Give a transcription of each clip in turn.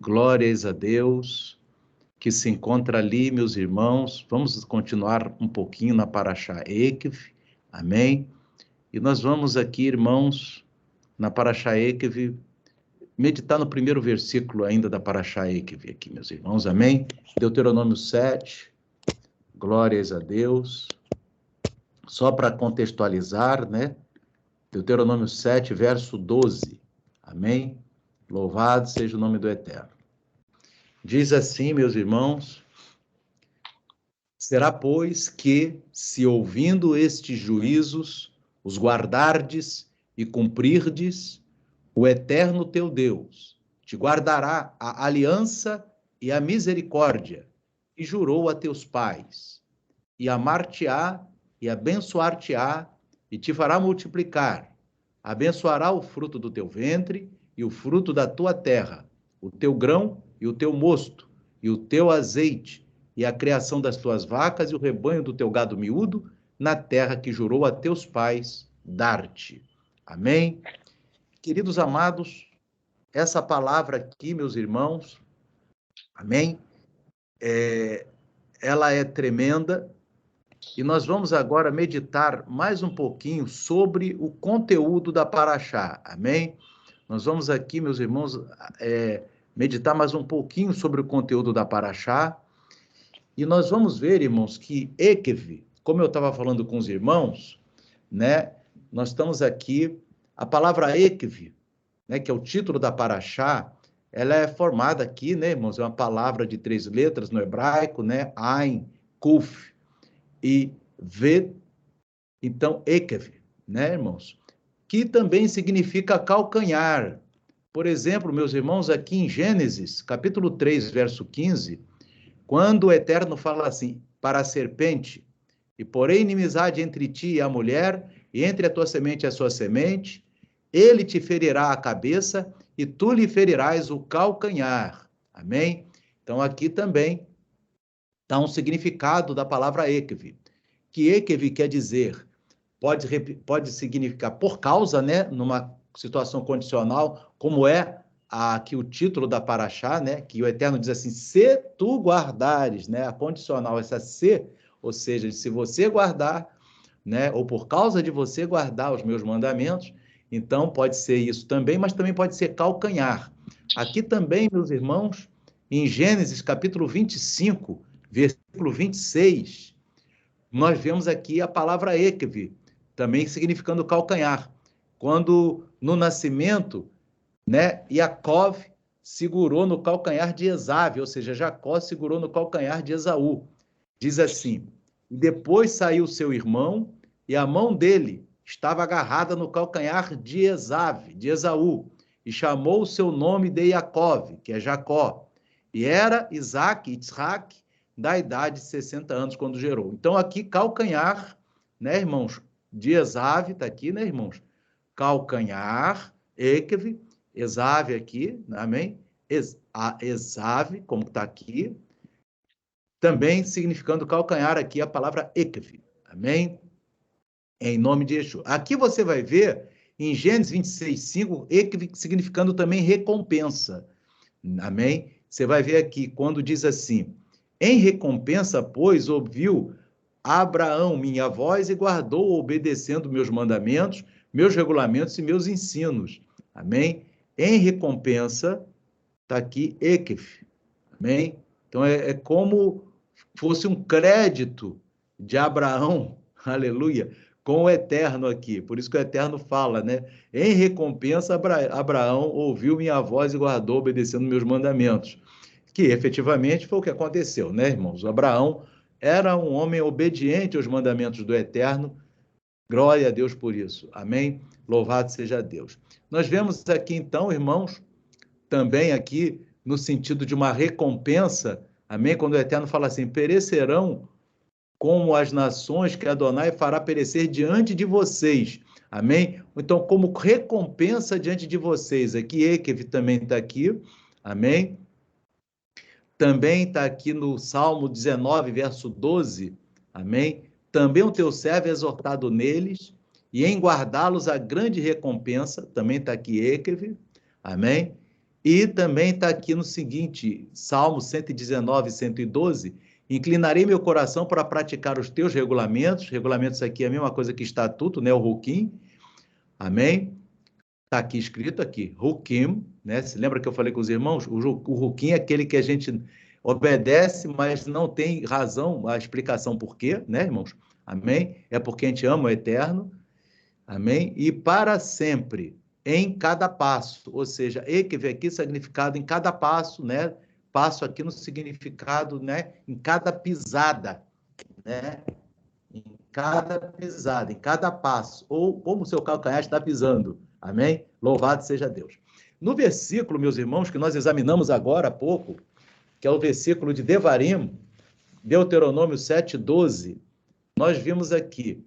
Glórias a Deus, que se encontra ali, meus irmãos. Vamos continuar um pouquinho na Parashá Ekev, amém? E nós vamos aqui, irmãos, na Parashá Ekev, meditar no primeiro versículo ainda da Parashá Ekev aqui, meus irmãos, amém? Deuteronômio 7, glórias a Deus. Só para contextualizar, né? Deuteronômio 7, verso 12, amém? Louvado seja o nome do Eterno. Diz assim, meus irmãos: será, pois, que, se ouvindo estes juízos, os guardardes e cumprirdes, o Eterno teu Deus te guardará a aliança e a misericórdia, e jurou a teus pais, e amar-te-á e abençoar-te-á, e te fará multiplicar, abençoará o fruto do teu ventre e o fruto da tua terra, o teu grão e o teu mosto, e o teu azeite, e a criação das tuas vacas e o rebanho do teu gado miúdo, na terra que jurou a teus pais dar-te. Amém? Queridos amados, essa palavra aqui, meus irmãos, amém? Ela é tremenda, e nós vamos agora meditar mais um pouquinho sobre o conteúdo da Parashá, amém? Nós vamos aqui, meus irmãos, meditar mais um pouquinho sobre o conteúdo da Parashá, e nós vamos ver, irmãos, que Ekev, como eu estava falando com os irmãos, né? Nós estamos aqui, a palavra Ekev, né, que é o título da Parashá, ela é formada aqui, né, irmãos? É uma palavra de 3 letras no hebraico, né? Ain, Kuf e Ve, então Ekev, né, irmãos? Que também significa calcanhar. Por exemplo, meus irmãos, aqui em Gênesis, capítulo 3, verso 15, quando o Eterno fala assim, para a serpente, e porém inimizade entre ti e a mulher, e entre a tua semente e a sua semente, ele te ferirá a cabeça, e tu lhe ferirás o calcanhar. Amém? Então, aqui também está um significado da palavra Ekev, que Ekev quer dizer, pode significar por causa, né, numa situação condicional, como é aqui o título da Parashá, né, que o Eterno diz assim, se tu guardares, né, a condicional, essa se, ou seja, se você guardar, né, ou por causa de você guardar os meus mandamentos, então pode ser isso também, mas também pode ser calcanhar. Aqui também, meus irmãos, em Gênesis capítulo 25, versículo 26, nós vemos aqui a palavra Ekev, também significando calcanhar. Quando no nascimento, né, Yaakov segurou no calcanhar de Esav, ou seja, Jacó segurou no calcanhar de Esaú. Diz assim: e depois saiu seu irmão, e a mão dele estava agarrada no calcanhar de Esav, de Esaú, e chamou o seu nome de Yaakov, que é Jacó. E era Isaac, Yitzhak, da idade de 60 anos, quando gerou. Então, aqui, calcanhar, né, irmãos, de Esav, está aqui, né, irmãos? Calcanhar, Ekev, Esav aqui, amém? Esav, como está aqui, também significando calcanhar aqui a palavra Ekev, amém? Em nome de Yeshua. Aqui você vai ver, em Gênesis 26:5, Ekev significando também recompensa, amém? Você vai ver aqui, quando diz assim, em recompensa, pois, ouviu Abraão minha voz e guardou, obedecendo meus mandamentos, meus regulamentos e meus ensinos, amém? Em recompensa, está aqui Ekev, amém? Então, é como fosse um crédito de Abraão, aleluia, com o Eterno aqui. Por isso que o Eterno fala, né? Em recompensa, Abraão ouviu minha voz e guardou, obedecendo meus mandamentos. Que efetivamente foi o que aconteceu, né, irmãos? Abraão era um homem obediente aos mandamentos do Eterno. Glória a Deus por isso. Amém? Louvado seja Deus. Nós vemos aqui, então, irmãos, também aqui no sentido de uma recompensa, amém? Quando o Eterno fala assim, perecerão como as nações que Adonai fará perecer diante de vocês, amém? Então, como recompensa diante de vocês, aqui Ekev também está aqui, amém? Também está aqui no Salmo 19, verso 12, amém? Também o teu servo é exortado neles, e em guardá-los a grande recompensa, também está aqui Ekev, amém? E também está aqui no seguinte, Salmo 119, 112, inclinarei meu coração para praticar os teus regulamentos. Regulamentos aqui é a mesma coisa que estatuto, né? O Hukim. Amém? Está aqui escrito aqui, Hukim, né? Se lembra que eu falei com os irmãos? O Hukim é aquele que a gente obedece, mas não tem razão, a explicação por quê, né, irmãos? Amém? É porque a gente ama o eterno. Amém? E para sempre, em cada passo, ou seja, e que vem aqui significado em cada passo, né? Passo aqui no significado, né? Em cada pisada, né? Em cada pisada, em cada passo, ou como o seu calcanhar está pisando. Amém? Louvado seja Deus. No versículo, meus irmãos, que nós examinamos agora há pouco, que é o versículo de Devarim, Deuteronômio 7:12, nós vimos aqui,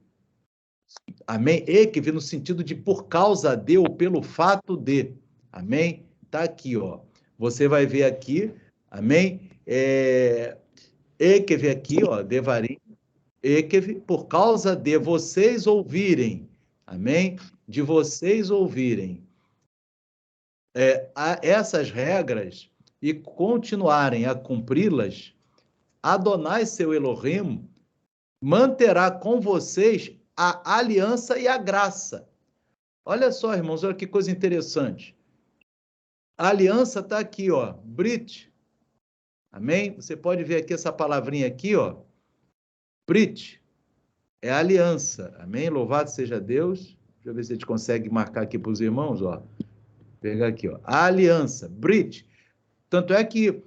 amém? E que vem no sentido de por causa de ou pelo fato de, amém? Tá aqui, ó. Você vai ver aqui, amém? E que vem aqui, ó, Devarim, e que por causa de vocês ouvirem, amém? De vocês ouvirem essas regras e continuarem a cumpri-las, Adonai, seu Elohim, manterá com vocês a aliança e a graça. Olha só, irmãos, olha que coisa interessante. A aliança está aqui, ó, Brit. Amém? Você pode ver aqui essa palavrinha aqui, ó. Brit é aliança. Amém? Louvado seja Deus. Deixa eu ver se a gente consegue marcar aqui para os irmãos, ó. Pegar aqui, ó. A aliança, Brit. Tanto é que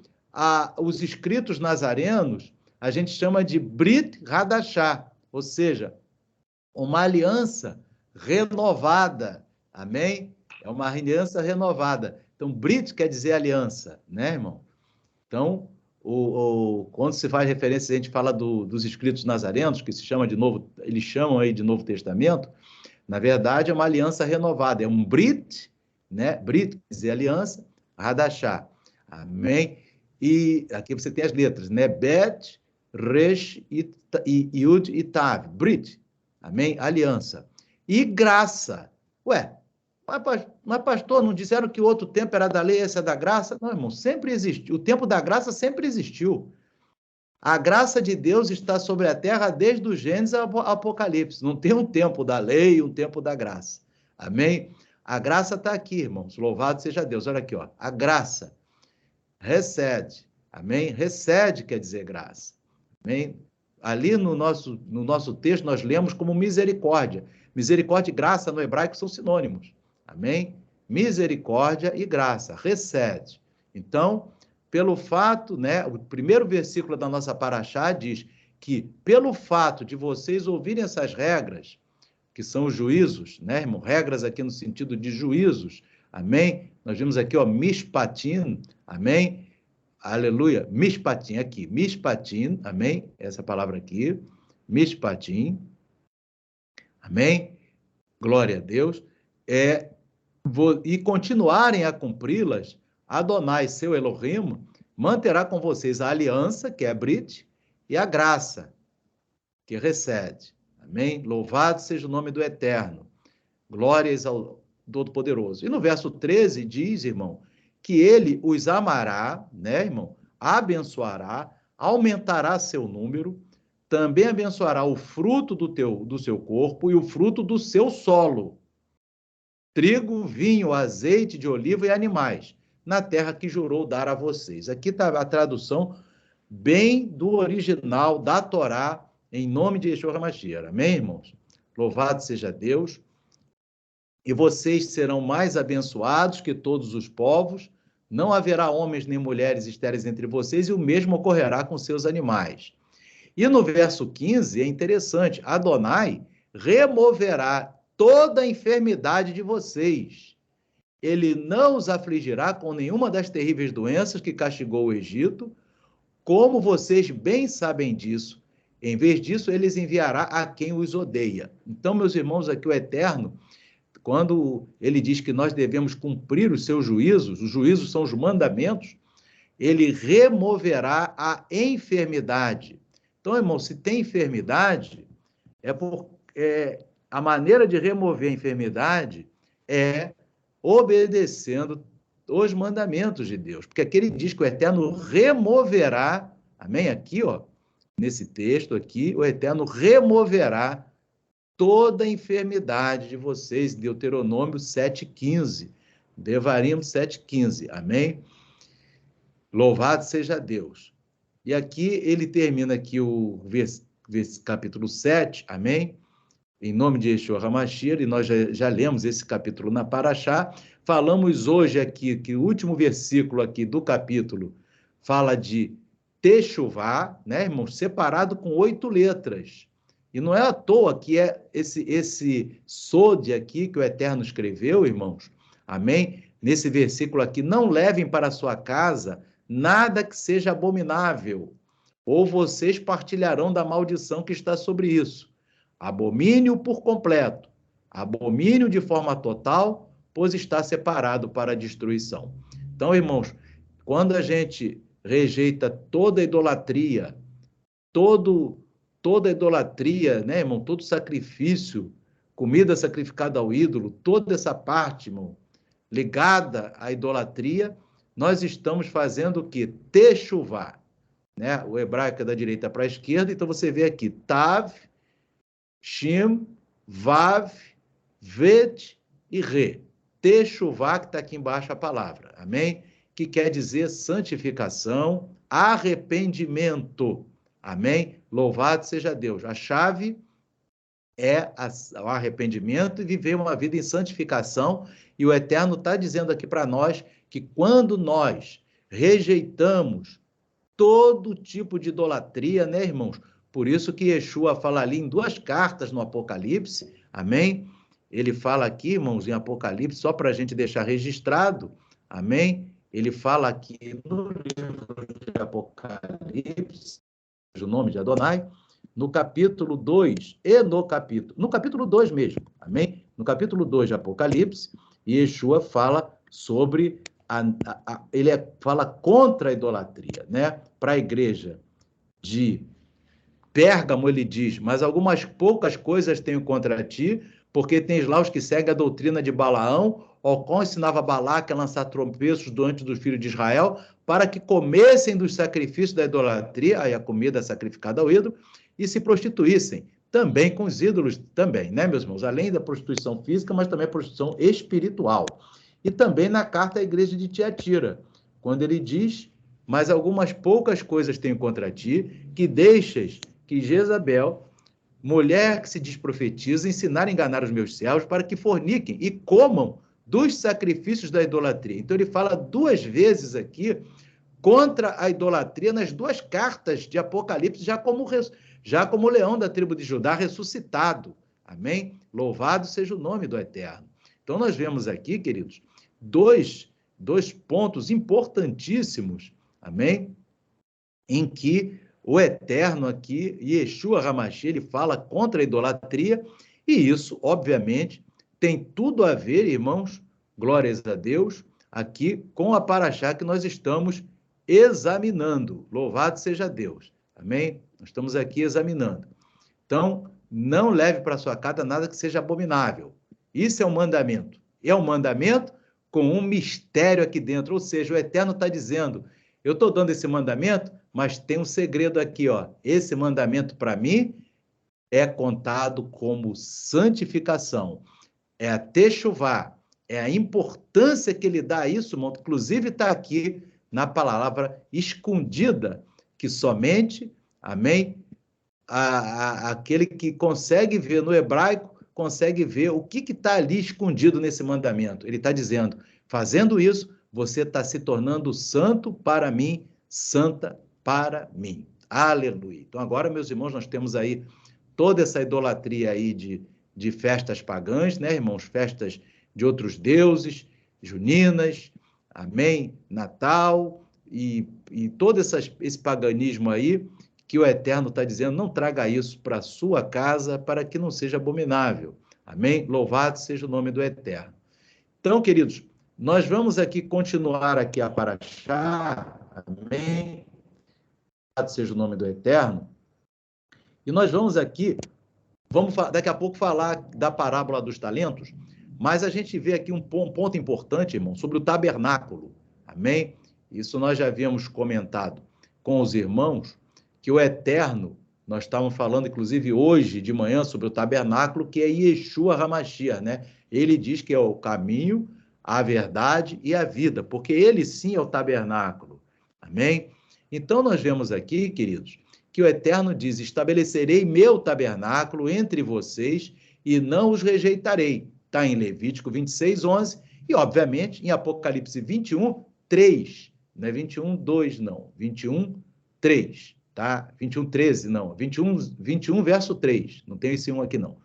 os escritos nazarenos a gente chama de Brit Hadashah, ou seja, uma aliança renovada. Amém? É uma aliança renovada. Então, Brit quer dizer aliança, né, irmão? Então, quando se faz referência, a gente fala dos escritos nazarenos, que se chama de novo, eles chamam aí de Novo Testamento, na verdade é uma aliança renovada, é um Brit, né? Brit quer dizer aliança, Hadashah. Amém? E aqui você tem as letras, né? Bet, Resh, Yud e Tav. Brit. Amém? Aliança. E graça. Ué, mas pastor, não disseram que o outro tempo era da lei, esse é da graça? Não, irmão, sempre existiu. O tempo da graça sempre existiu. A graça de Deus está sobre a terra desde o Gênesis ao Apocalipse. Não tem um tempo da lei e um tempo da graça. Amém? A graça está aqui, irmãos. Louvado seja Deus. Olha aqui, ó. A graça recede. Amém? Recede quer dizer graça. Amém? Ali no nosso texto nós lemos como misericórdia. Misericórdia e graça no hebraico são sinônimos. Amém? Misericórdia e graça. Recede. Então, pelo fato, né, o primeiro versículo da nossa paraxá diz que pelo fato de vocês ouvirem essas regras, que são os juízos, né, irmão? Regras aqui no sentido de juízos, amém? Nós vimos aqui, ó, mishpatim, amém? Aleluia, mishpatim aqui, mishpatim, amém? Essa palavra aqui, mishpatim, amém? Glória a Deus. E continuarem a cumpri-las, Adonai, seu Elohim, manterá com vocês a aliança, que é a Brit, e a graça, que recede. Amém? Louvado seja o nome do Eterno. Glórias ao Todo-Poderoso. E no verso 13 diz, irmão, que ele os amará, né, irmão? Abençoará, aumentará seu número, também abençoará o fruto do seu corpo e o fruto do seu solo. Trigo, vinho, azeite de oliva e animais, na terra que jurou dar a vocês. Aqui está a tradução bem do original da Torá, em nome de Yeshua HaMashiach. Amém, irmãos? Louvado seja Deus. E vocês serão mais abençoados que todos os povos. Não haverá homens nem mulheres estéreis entre vocês, e o mesmo ocorrerá com seus animais. E no verso 15, é interessante, Adonai removerá toda a enfermidade de vocês. Ele não os afligirá com nenhuma das terríveis doenças que castigou o Egito, como vocês bem sabem disso. Em vez disso, ele enviará a quem os odeia. Então, meus irmãos, aqui o Eterno, quando ele diz que nós devemos cumprir os seus juízos, os juízos são os mandamentos, ele removerá a enfermidade. Então, irmão, se tem enfermidade, a maneira de remover a enfermidade é obedecendo os mandamentos de Deus. Porque aqui ele diz que o Eterno removerá, amém? Aqui, ó, nesse texto aqui, o Eterno removerá toda a enfermidade de vocês, Deuteronômio 7,15, Devarim 7,15, amém? Louvado seja Deus. E aqui ele termina aqui o capítulo 7, amém? Em nome de Yeshua HaMashiach, e nós já lemos esse capítulo na Parashá. Falamos hoje aqui que o último versículo aqui do capítulo fala de Teshuvá, né, irmãos? Separado com 8 letras. E não é à toa que é esse sode aqui que o Eterno escreveu, irmãos. Amém? Nesse versículo aqui, não levem para a sua casa nada que seja abominável, ou vocês partilharão da maldição que está sobre isso. Abomínio por completo, abomínio de forma total, pois está separado para a destruição. Então, irmãos, quando a gente rejeita toda idolatria, toda idolatria, né, irmão, todo sacrifício, comida sacrificada ao ídolo, toda essa parte, irmão, ligada à idolatria, nós estamos fazendo o quê? Techuvá, né? O hebraico é da direita para a esquerda, então você vê aqui, Tav, Shem, Vav, Vet e Re. Techuvá, que está aqui embaixo a palavra, amém? Que quer dizer santificação, arrependimento, amém? Louvado seja Deus. A chave é o arrependimento e viver uma vida em santificação, e o Eterno está dizendo aqui para nós que quando nós rejeitamos todo tipo de idolatria, né, irmãos? Por isso que Yeshua fala ali em 2 cartas no Apocalipse, amém? Ele fala aqui, irmãos, em Apocalipse, só para a gente deixar registrado, amém? Ele fala aqui no livro de Apocalipse, o nome de Adonai, no capítulo 2 e no capítulo 2 mesmo, amém? No capítulo 2 de Apocalipse, Yeshua fala sobre fala contra a idolatria, né? Para a igreja de Pérgamo, ele diz, mas algumas poucas coisas tenho contra ti, porque tens lá os que seguem a doutrina de Balaão, ao qual ensinava Balaque a lançar tropeços diante dos filhos de Israel, para que comessem dos sacrifícios da idolatria, aí a comida sacrificada ao ídolo, e se prostituíssem, também com os ídolos, também, né, meus irmãos? Além da prostituição física, mas também a prostituição espiritual. E também na carta à igreja de Tiatira, quando ele diz, mas algumas poucas coisas tenho contra ti, que deixas que Jezabel, mulher que se diz profetiza, ensinar a enganar os meus servos para que forniquem e comam dos sacrifícios da idolatria. Então ele fala 2 vezes aqui contra a idolatria nas 2 cartas de Apocalipse, já como leão da tribo de Judá ressuscitado. Amém? Louvado seja o nome do Eterno. Então nós vemos aqui, queridos, dois pontos importantíssimos, amém? Em que o Eterno aqui, Yeshua HaMashiach, ele fala contra a idolatria, e isso, obviamente, tem tudo a ver, irmãos, glórias a Deus, aqui com a Parashá que nós estamos examinando. Louvado seja Deus. Amém? Nós estamos aqui examinando. Então, não leve para sua casa nada que seja abominável. Isso é um mandamento. É um mandamento com um mistério aqui dentro, ou seja, o Eterno está dizendo, eu estou dando esse mandamento, mas tem um segredo aqui, ó. Esse mandamento, para mim, é contado como santificação. É a techuvá, é a importância que ele dá a isso, inclusive está aqui na palavra escondida, que somente, amém, aquele que consegue ver no hebraico, consegue ver o que está ali escondido nesse mandamento. Ele está dizendo, fazendo isso, você está se tornando santo para mim, santa para mim. Aleluia. Então agora, meus irmãos, nós temos aí toda essa idolatria aí de festas pagãs, né, irmãos? Festas de outros deuses, juninas, amém? Natal e todo esse paganismo aí, que o Eterno está dizendo, não traga isso para a sua casa, para que não seja abominável. Amém? Louvado seja o nome do Eterno. Então, queridos, nós vamos aqui continuar aqui a Parashá, amém? Louvado seja o nome do Eterno. E nós vamos aqui, daqui a pouco falar da parábola dos talentos, Mas a gente vê aqui um ponto importante, irmão, sobre o tabernáculo. Amém? Isso nós já havíamos comentado com os irmãos, que o Eterno, nós estávamos falando, inclusive, hoje de manhã, sobre o tabernáculo, que é Yeshua HaMashiach, né? Ele diz que é o caminho, a verdade e a vida, porque ele sim é o tabernáculo. Amém? Então, nós vemos aqui, queridos, que o Eterno diz: estabelecerei meu tabernáculo entre vocês e não os rejeitarei. Está em Levítico 26, 11 e, obviamente, em Apocalipse 21, 3. Não é 21, 2, não. 21, 3. Tá? 21, 13, não. 21, verso 3. Não tem esse 1 aqui, não.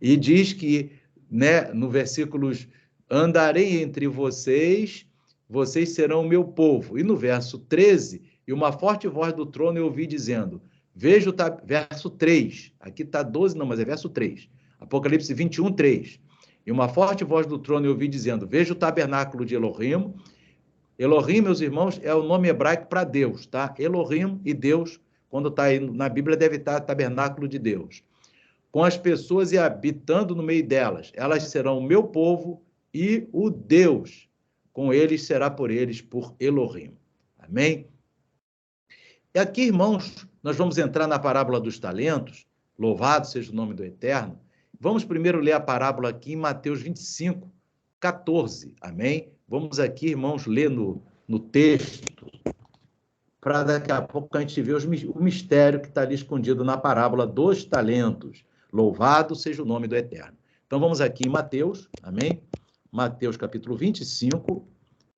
E diz que, né, no versículos, andarei entre vocês, vocês serão o meu povo. E no verso 13, e uma forte voz do trono eu ouvi dizendo, vejo, verso 3, aqui está 12, não, mas é verso 3. Apocalipse 21, 3. E uma forte voz do trono eu ouvi dizendo, vejo o tabernáculo de Elohim. Elohim, meus irmãos, é o nome hebraico para Deus, tá? Elohim e Deus, quando está aí na Bíblia, deve estar tabernáculo de Deus. Com as pessoas e habitando no meio delas. Elas serão o meu povo e o Deus. Com eles será por eles, por Elohim. Amém? E aqui, irmãos, nós vamos entrar na parábola dos talentos. Louvado seja o nome do Eterno. Vamos primeiro ler a parábola aqui em Mateus 25, 14. Amém? Vamos aqui, irmãos, ler no texto, para daqui a pouco a gente ver o mistério que está ali escondido na parábola dos talentos. Louvado seja o nome do Eterno. Então, vamos aqui em Mateus, amém? Mateus, capítulo 25.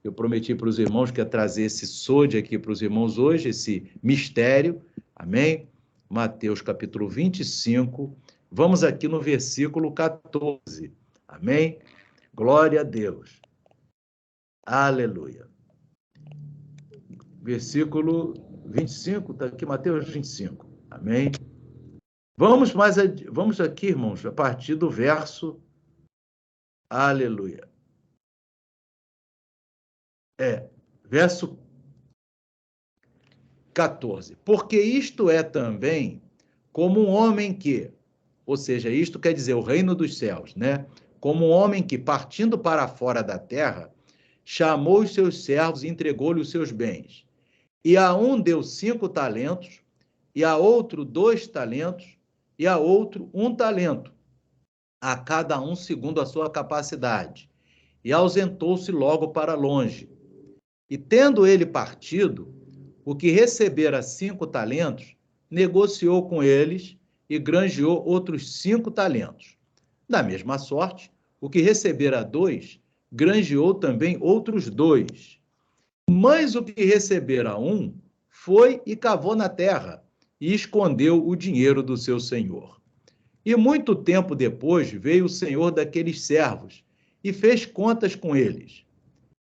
Eu prometi para os irmãos que ia trazer esse sode aqui para os irmãos hoje, esse mistério, amém? Mateus, capítulo 25. Vamos aqui no versículo 14, amém? Glória a Deus. Aleluia. Versículo 25, está aqui, Mateus 25, amém? Vamos aqui, irmãos, a partir do verso, aleluia. Verso 14. Porque isto é também como um homem que, ou seja, isto quer dizer o reino dos céus, né? Como um homem que, partindo para fora da terra, chamou os seus servos e entregou-lhe os seus bens. E a um deu 5 talentos, e a outro 2 talentos, e a outro 1 talento, a cada um segundo a sua capacidade. E ausentou-se logo para longe. E tendo ele partido, o que recebera 5 talentos, negociou com eles e granjeou outros 5 talentos. Da mesma sorte, o que recebera 2, granjeou também outros 2. Mas o que recebera 1, foi e cavou na terra, e escondeu o dinheiro do seu senhor. E muito tempo depois veio o senhor daqueles servos, e fez contas com eles.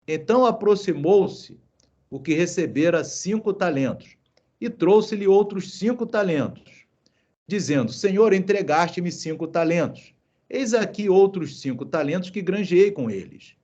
Então aproximou-se o que recebera 5 talentos, e trouxe-lhe outros 5 talentos, dizendo, Senhor, entregaste-me 5 talentos. Eis aqui outros 5 talentos que granjeei com eles.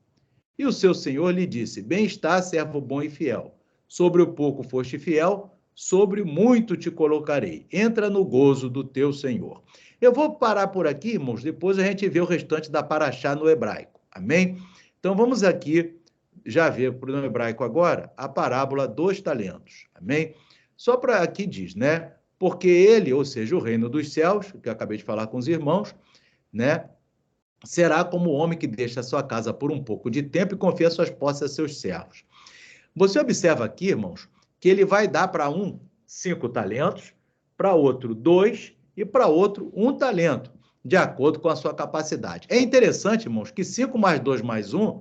E o seu senhor lhe disse, bem está, servo bom e fiel. Sobre o pouco foste fiel, sobre muito te colocarei. Entra no gozo do teu senhor. Eu vou parar por aqui, irmãos, depois a gente vê o restante da paraxá no hebraico. Amém? Então vamos aqui já ver para o hebraico agora a parábola dos talentos. Amém? Só para aqui diz, né? Porque ele, ou seja, o reino dos céus, que eu acabei de falar com os irmãos, né? Será como o homem que deixa a sua casa por um pouco de tempo e confia suas posses a seus servos. Você observa aqui, irmãos, que ele vai dar para um 5 talentos, para outro 2 e para outro 1 talento, de acordo com a sua capacidade. É interessante, irmãos, que 5 mais 2 mais 1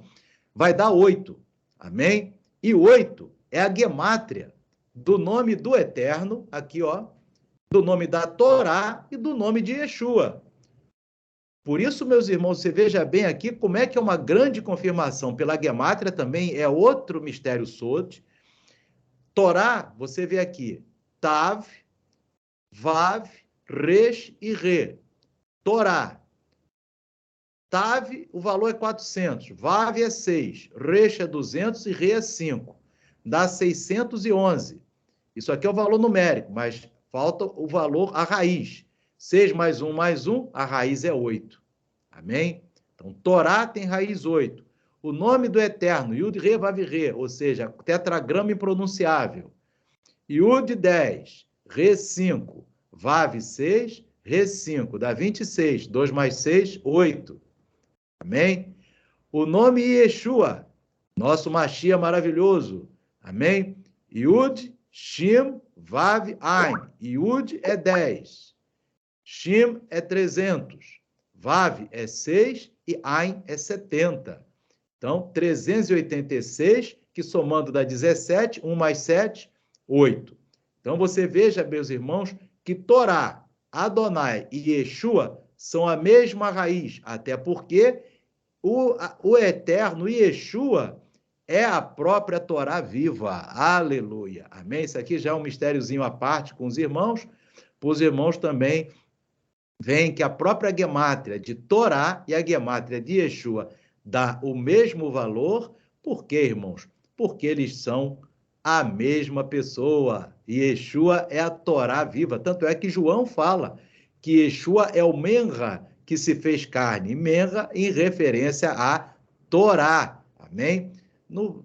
vai dar 8. Amém? E 8 é a gemátria do nome do Eterno, aqui, ó, do nome da Torá e do nome de Yeshua. Por isso, meus irmãos, você veja bem aqui como é que é uma grande confirmação pela gemátria, também é outro mistério sod. Torá, você vê aqui, Tav, Vav, Resh e Re. Torá. Tav, o valor é 400, Vav é 6, Resh é 200 e Re é 5. Dá 611. Isso aqui é o valor numérico, mas falta o valor, a raiz. 6 mais 1 mais 1, a raiz é 8. Amém? Então, Torá tem raiz 8. O nome do Eterno, Yud Re Vav Re, ou seja, tetragrama impronunciável. Yud 10, Re 5, Vav 6, Re 5, dá 26. 2 mais 6, 8. Amém? O nome Yeshua, nosso Mashiach maravilhoso. Amém? Yud, Shim, Vav, Ain. Yud é 10. Shim é 300. Vav é 6 e Ain é 70. Então, 386, que somando dá 17, 1 mais 7, 8. Então, você veja, meus irmãos, que Torá, Adonai e Yeshua são a mesma raiz, até porque o eterno Yeshua é a própria Torá viva. Aleluia. Amém? Isso aqui já é um mistériozinho à parte com os irmãos. Para os irmãos também veem que a própria gemátria de Torá e a gemátria de Yeshua dá o mesmo valor. Por quê, irmãos? Porque eles são a mesma pessoa. Yeshua é a Torá viva. Tanto é que João fala que Yeshua é o Menra que se fez carne. Menra em referência a Torá. Amém?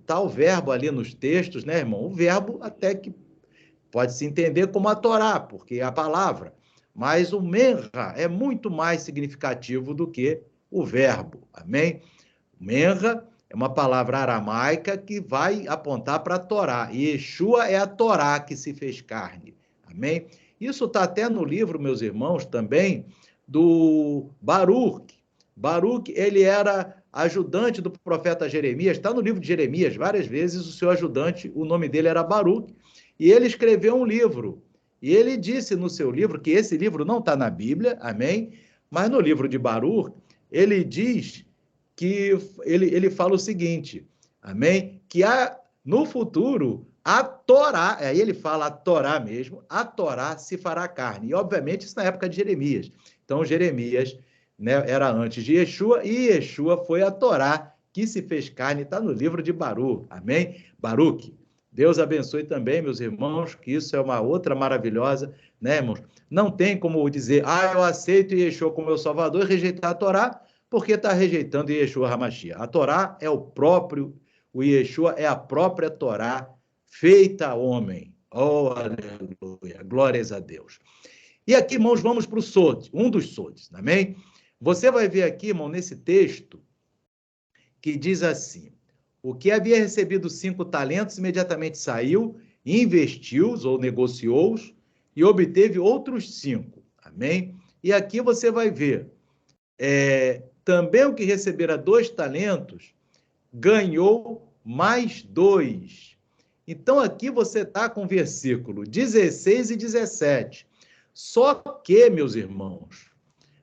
Tá o verbo ali nos textos, né, irmão? O verbo até que pode se entender como a Torá, porque é a palavra. Mas o Menra é muito mais significativo do que o verbo. Amém? Menra é uma palavra aramaica que vai apontar para a Torá. E Yeshua é a Torá que se fez carne. Amém? Isso está até no livro, meus irmãos, também, do Baruch. Baruch, ele era ajudante do profeta Jeremias. Está no livro de Jeremias, várias vezes, o seu ajudante, o nome dele era Baruch. E ele escreveu um livro. E ele disse no seu livro, que esse livro não está na Bíblia, amém? Mas no livro de Baruch, ele diz que ele fala o seguinte, amém? Que no futuro, a Torá, aí ele fala a Torá mesmo, a Torá se fará carne. E, obviamente, isso na época de Jeremias. Então, Jeremias, né, era antes de Yeshua, e Yeshua foi a Torá que se fez carne, está no livro de Baruch, amém? Baruch. Deus abençoe também, meus irmãos, que isso é uma outra maravilhosa, né, irmãos? Não tem como dizer, eu aceito Yeshua como meu Salvador e rejeitar a Torá, porque está rejeitando Yeshua HaMashiach. A Torá é o Yeshua é a própria Torá feita homem. Oh, aleluia, glórias a Deus. E aqui, irmãos, vamos para o Sod, um dos Sods, amém? Você vai ver aqui, irmão, nesse texto, que diz assim, o que havia recebido 5 talentos imediatamente saiu, investiu-os ou negociou-os e obteve outros 5, amém? E aqui você vai ver, também o que recebera 2 talentos, ganhou mais 2. Então, aqui você está com o versículo 16 e 17. Só que, meus irmãos,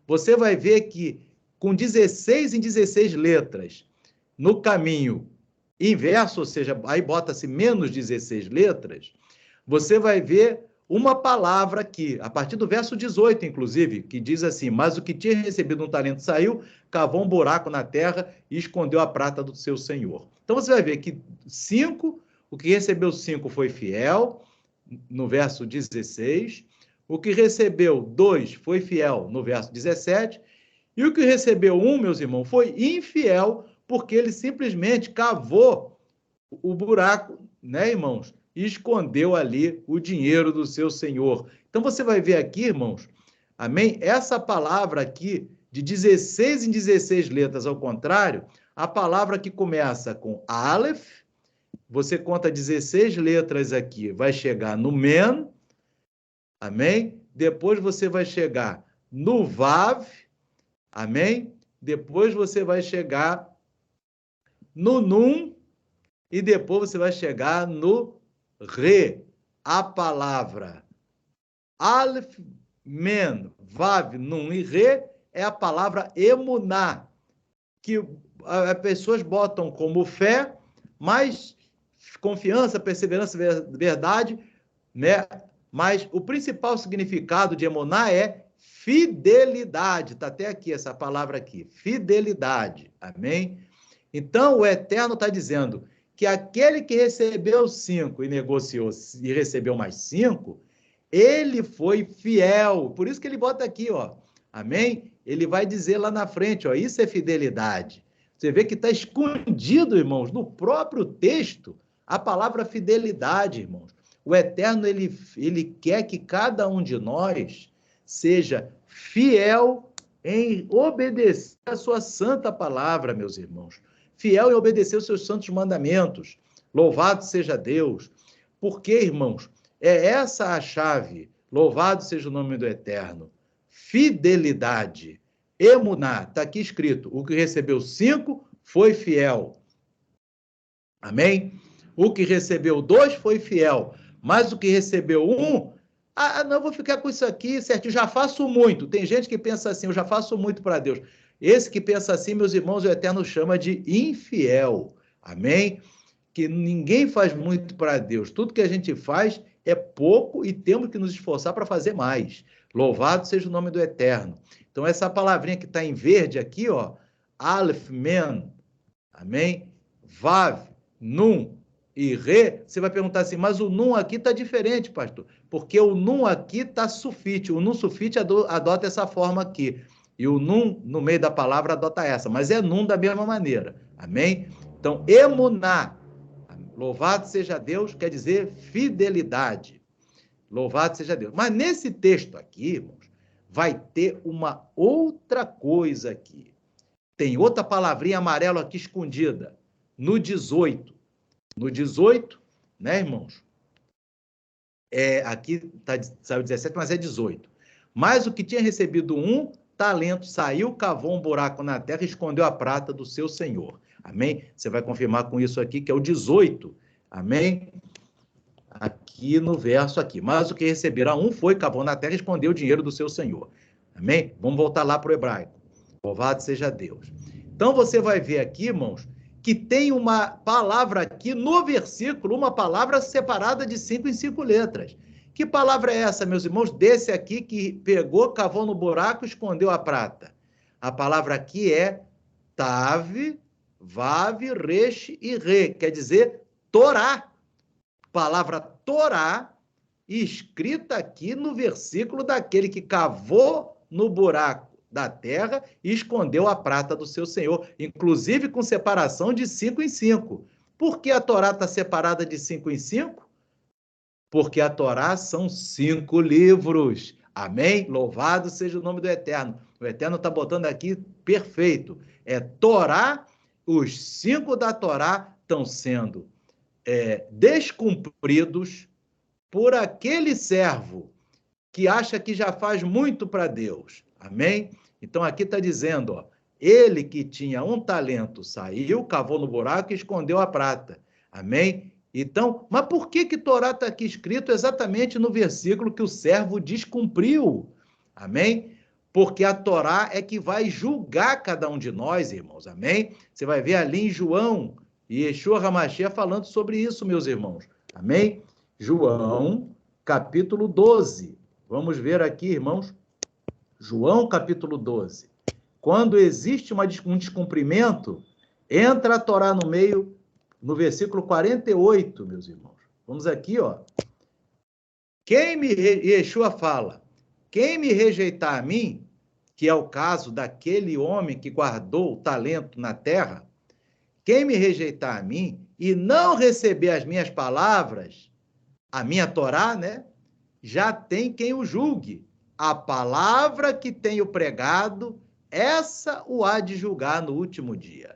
você vai ver que com 16 em 16 letras, no caminho inverso, ou seja, aí bota-se menos 16 letras, você vai ver uma palavra aqui, a partir do verso 18, inclusive, que diz assim, mas o que tinha recebido um talento saiu, cavou um buraco na terra e escondeu a prata do seu senhor. Então, você vai ver que 5, o que recebeu 5 foi fiel, no verso 16, o que recebeu 2 foi fiel, no verso 17, e o que recebeu 1, meus irmãos, foi infiel, porque ele simplesmente cavou o buraco, né, irmãos? E escondeu ali o dinheiro do seu senhor. Então, você vai ver aqui, irmãos, amém? Essa palavra aqui, de 16 em 16 letras, ao contrário, a palavra que começa com Aleph, você conta 16 letras aqui, vai chegar no Men, amém? Depois você vai chegar no Vav, amém? Depois você vai chegar no Nun, e depois você vai chegar no Re, a palavra Aleph, Men, Vav, Nun e Re é a palavra Emuná, que as pessoas botam como fé, mas confiança, perseverança, verdade, né? Mas o principal significado de Emuná é fidelidade. Está até aqui essa palavra aqui, fidelidade. Amém? Então, o Eterno está dizendo que aquele que recebeu 5 e negociou e recebeu mais 5, ele foi fiel. Por isso que ele bota aqui, ó. Amém? ele vai dizer lá na frente, ó, isso é fidelidade. Você vê que está escondido, irmãos, no próprio texto, a palavra fidelidade, irmãos. O Eterno, ele quer que cada um de nós seja fiel em obedecer a sua santa palavra, meus irmãos. Fiel em obedecer os seus santos mandamentos. Louvado seja Deus. Porque, irmãos, é essa a chave. Louvado seja o nome do Eterno. Fidelidade. Emuná, está aqui escrito. O que recebeu 5 foi fiel. Amém? O que recebeu 2 foi fiel. Mas o que recebeu 1, não, vou ficar com isso aqui, certo? Já faço muito. Tem gente que pensa assim, eu já faço muito para Deus. Esse que pensa assim, meus irmãos, o Eterno chama de infiel. Amém? Que ninguém faz muito para Deus. Tudo que a gente faz é pouco e temos que nos esforçar para fazer mais. Louvado seja o nome do Eterno. Então, essa palavrinha que está em verde aqui, ó, Aleph, Men, amém? Vav, Nun e Re, você vai perguntar assim, mas o Nun aqui está diferente, pastor, porque o Nun aqui está sufite, o Nun sufite adota essa forma aqui, e o Nun, no meio da palavra, adota essa, mas é Nun da mesma maneira, amém? Então, emuná, louvado seja Deus, quer dizer fidelidade, louvado seja Deus. Mas nesse texto aqui, irmãos, vai ter uma outra coisa aqui. Tem outra palavrinha amarela aqui escondida, no 18. No 18, né, irmãos? Aqui saiu 17, mas é 18. Mas o que tinha recebido 1 talento saiu, cavou um buraco na terra e escondeu a prata do seu senhor. Amém? Você vai confirmar com isso aqui, que é o 18. Amém? Aqui no verso aqui. Mas o que receberá 1 foi, cavou na terra e escondeu o dinheiro do seu senhor. Amém? Vamos voltar lá para o hebraico. Louvado seja Deus. Então, você vai ver aqui, irmãos, que tem uma palavra aqui no versículo, uma palavra separada de 5 em 5 letras. Que palavra é essa, meus irmãos? Desse aqui que pegou, cavou no buraco e escondeu a prata. A palavra aqui é Tav, Vav, Resh e Re, quer dizer Torá. Palavra Torá, escrita aqui no versículo daquele que cavou no buraco da terra e escondeu a prata do seu senhor, inclusive com separação de 5 em 5. Por que a Torá está separada de 5 em 5? Porque a Torá são 5 livros. Amém? Louvado seja o nome do Eterno. O Eterno está botando aqui perfeito. É Torá, os 5 da Torá estão sendo descumpridos por aquele servo que acha que já faz muito para Deus. Amém? Então, aqui está dizendo, ó, ele que tinha 1 talento saiu, cavou no buraco e escondeu a prata. Amém? Então, mas por que Torá está aqui escrito exatamente no versículo que o servo descumpriu? Amém? Porque a Torá é que vai julgar cada um de nós, irmãos. Amém? Você vai ver ali em João e Yeshua HaMashiach falando sobre isso, meus irmãos. Amém? João, capítulo 12. Vamos ver aqui, irmãos. João, capítulo 12. Quando existe um descumprimento, entra a Torá no meio, no versículo 48, meus irmãos. Vamos aqui, ó. Yeshua fala, quem me rejeitar a mim, que é o caso daquele homem que guardou o talento na terra, quem me rejeitar a mim e não receber as minhas palavras, a minha Torá, né? Já tem quem o julgue. A palavra que tenho pregado, essa o há de julgar no último dia.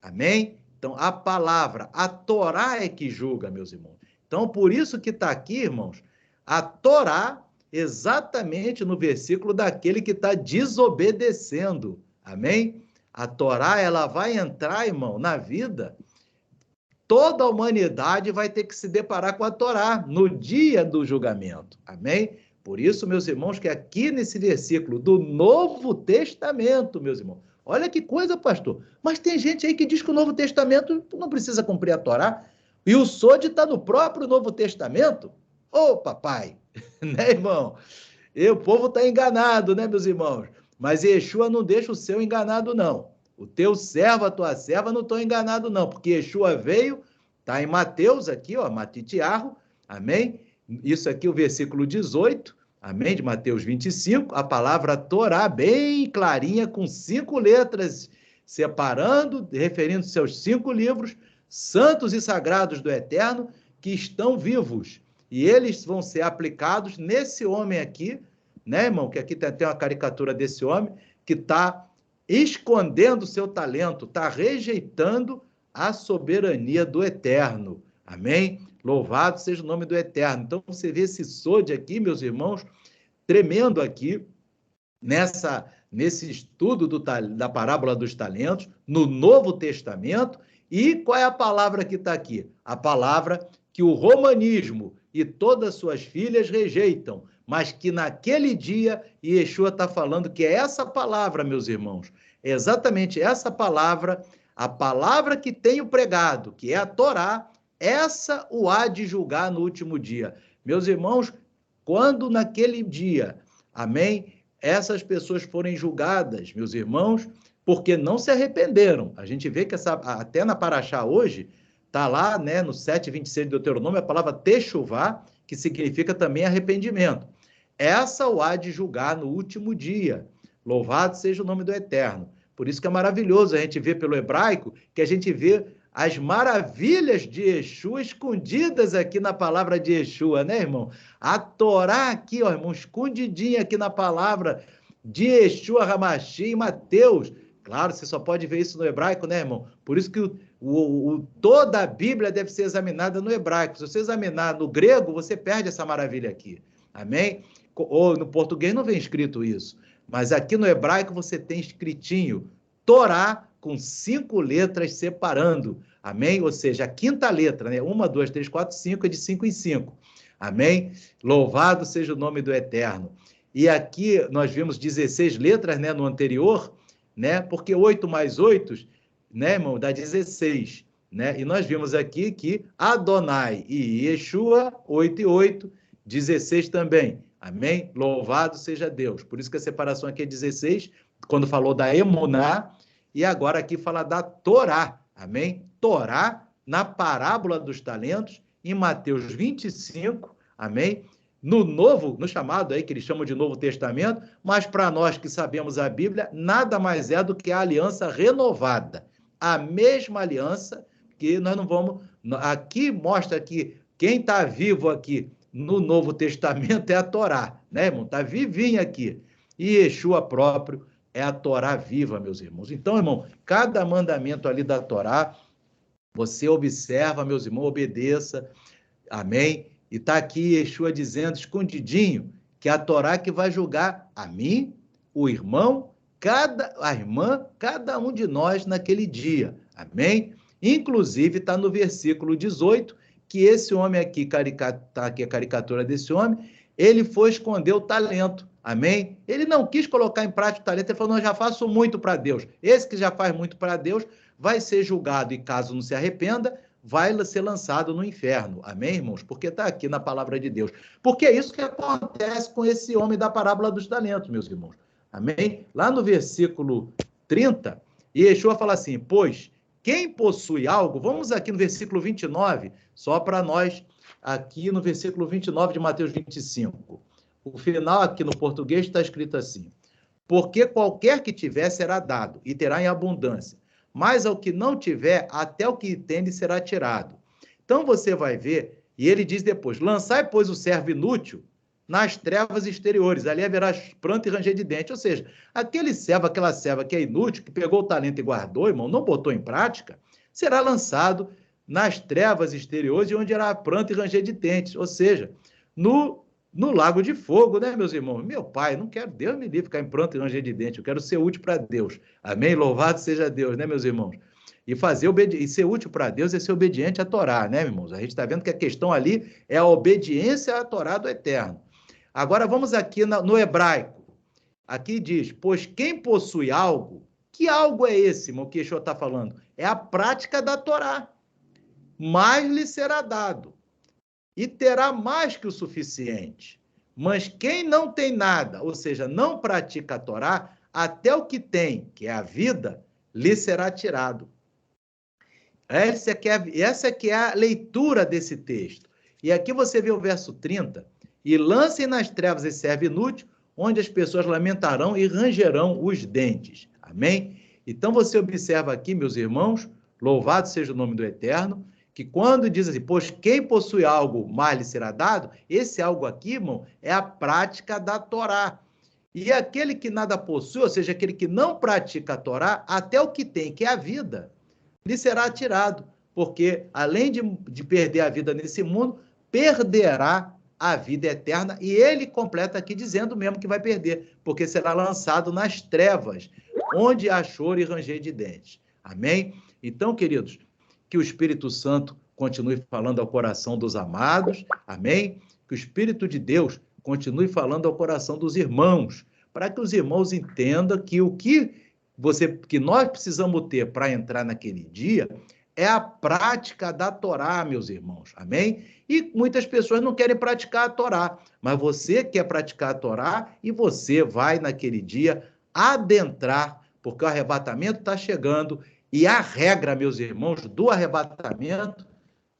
Amém? Então, a palavra, a Torá é que julga, meus irmãos. Então, por isso que está aqui, irmãos, a Torá, exatamente no versículo daquele que está desobedecendo. Amém? A Torá, ela vai entrar, irmão, na vida. Toda a humanidade vai ter que se deparar com a Torá no dia do julgamento. Amém? Por isso, meus irmãos, que aqui nesse versículo do Novo Testamento, meus irmãos, olha que coisa, pastor. Mas tem gente aí que diz que o Novo Testamento não precisa cumprir a Torá. E o Sode está no próprio Novo Testamento. Ô, papai, né, irmão? O povo está enganado, né, meus irmãos? Mas Yeshua não deixa o seu enganado, não. O teu servo, a tua serva não estão enganados, não, porque Yeshua veio, está em Mateus aqui, ó, Matitiarro, amém? Isso aqui, o versículo 18, amém? De Mateus 25, a palavra Torá, bem clarinha, com 5 letras, separando, referindo-se aos 5 livros, santos e sagrados do Eterno, que estão vivos. E eles vão ser aplicados nesse homem aqui, né, irmão? Que aqui tem até uma caricatura desse homem, que está escondendo o seu talento, está rejeitando a soberania do Eterno. Amém? Louvado seja o nome do Eterno. Então, você vê esse sode aqui, meus irmãos, tremendo aqui, nesse estudo da parábola dos talentos, no Novo Testamento. E qual é a palavra que está aqui? A palavra que o romanismo e todas suas filhas rejeitam, mas que naquele dia Yeshua está falando que é essa palavra, meus irmãos, é exatamente essa palavra, a palavra que tenho pregado, que é a Torá, essa o há de julgar no último dia. Meus irmãos, quando naquele dia, amém, essas pessoas forem julgadas, meus irmãos, porque não se arrependeram. A gente vê que até na Paraxá hoje, está lá, né, no 7:26 de Deuteronômio, a palavra techuvá, que significa também arrependimento. Essa o há de julgar no último dia. Louvado seja o nome do Eterno. Por isso que é maravilhoso a gente ver pelo hebraico, que a gente vê as maravilhas de Yeshua escondidas aqui na palavra de Yeshua, né, irmão? A Torá aqui, ó, irmão, escondidinha aqui na palavra de Yeshua Hamashi em Mateus. Claro, você só pode ver isso no hebraico, né, irmão? Por isso que toda a Bíblia deve ser examinada no hebraico. Se você examinar no grego, você perde essa maravilha aqui. Amém? Ou no português não vem escrito isso. Mas aqui no hebraico você tem escritinho Torá com 5 letras separando. Amém? Ou seja, a quinta letra, né? 1, 2, 3, 4, 5 é de 5 em 5. Amém? Louvado seja o nome do Eterno. E aqui nós vimos 16 letras, né, no anterior, né? Porque 8 mais 8, né, irmão, dá 16, né? E nós vimos aqui que Adonai e Yeshua, 8 e 8, 16 também. Amém? Louvado seja Deus. Por isso que a separação aqui é 16, quando falou da Emuná, e agora aqui fala da Torá. Amém? Torá, na parábola dos talentos, em Mateus 25, amém? No chamado aí, que eles chamam de Novo Testamento, mas para nós que sabemos a Bíblia, nada mais é do que a aliança renovada. A mesma aliança que nós não vamos... Aqui mostra que quem está vivo aqui no Novo Testamento é a Torá, né, irmão? Está vivinho aqui. E Yeshua próprio é a Torá viva, meus irmãos. Então, irmão, cada mandamento ali da Torá, você observa, meus irmãos, obedeça, amém? E está aqui Yeshua dizendo, escondidinho, que é a Torá que vai julgar a mim, o irmão, a irmã, cada um de nós naquele dia, amém? Inclusive, está no versículo 18, que esse homem aqui, está aqui a caricatura desse homem, ele foi esconder o talento, amém? Ele não quis colocar em prática o talento, ele falou, não, eu já faço muito para Deus. Esse que já faz muito para Deus vai ser julgado e caso não se arrependa, vai ser lançado no inferno. Amém, irmãos? Porque está aqui na palavra de Deus. Porque é isso que acontece com esse homem da parábola dos talentos, meus irmãos. Amém? Lá no versículo 30, Yeshua fala assim, pois quem possui algo, vamos aqui no versículo 29, só para nós, aqui no versículo 29 de Mateus 25. O final aqui no português está escrito assim, porque qualquer que tiver será dado e terá em abundância, mas ao que não tiver, até o que tem lhe será tirado. Então você vai ver, e ele diz depois, lançai, pois, o servo inútil nas trevas exteriores, ali haverá pranto e ranger de dente. Ou seja, aquele servo, aquela serva que é inútil, que pegou o talento e guardou, irmão, não botou em prática, será lançado nas trevas exteriores, onde haverá pranto e ranger de dentes. Ou seja, no lago de fogo, né, meus irmãos? Meu pai, não quero, Deus me livre, ficar em pranto e ranger de dente, eu quero ser útil para Deus. Amém? Louvado seja Deus, né, meus irmãos? E ser útil para Deus é ser obediente à Torá, né, irmãos? A gente está vendo que a questão ali é a obediência à Torá do Eterno. Agora vamos aqui no hebraico. Aqui diz, pois quem possui algo, que algo é esse, irmão, que Yeshua está falando? É a prática da Torá. Mais lhe será dado. E terá mais que o suficiente. Mas quem não tem nada, ou seja, não pratica a Torá, até o que tem, que é a vida, lhe será tirado. Essa é que é a leitura desse texto. E aqui você vê o verso 30, e lancem nas trevas esse servo inútil, onde as pessoas lamentarão e rangerão os dentes. Amém? Então você observa aqui, meus irmãos, louvado seja o nome do Eterno, que quando diz assim, pois quem possui algo, mais lhe será dado, esse algo aqui, irmão, é a prática da Torá. E aquele que nada possui, ou seja, aquele que não pratica a Torá, até o que tem, que é a vida, lhe será tirado, porque além de perder a vida nesse mundo, perderá a vida eterna, e ele completa aqui dizendo mesmo que vai perder, porque será lançado nas trevas, onde há choro e ranger de dentes. Amém? Então, queridos, que o Espírito Santo continue falando ao coração dos amados, amém? Que o Espírito de Deus continue falando ao coração dos irmãos, para que os irmãos entendam que o que nós precisamos ter para entrar naquele dia é a prática da Torá, meus irmãos, amém? E muitas pessoas não querem praticar a Torá, mas você quer praticar a Torá e você vai naquele dia adentrar, porque o arrebatamento está chegando e a regra, meus irmãos, do arrebatamento,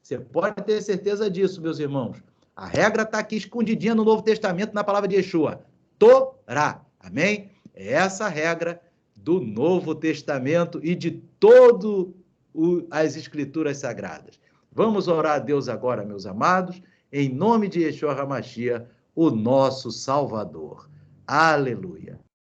você pode ter certeza disso, meus irmãos. A regra está aqui escondidinha no Novo Testamento, na palavra de Yeshua. Torá, amém? É essa a regra do Novo Testamento e de todas as Escrituras Sagradas. Vamos orar a Deus agora, meus amados, em nome de Yeshua HaMashiach, o nosso Salvador. Aleluia.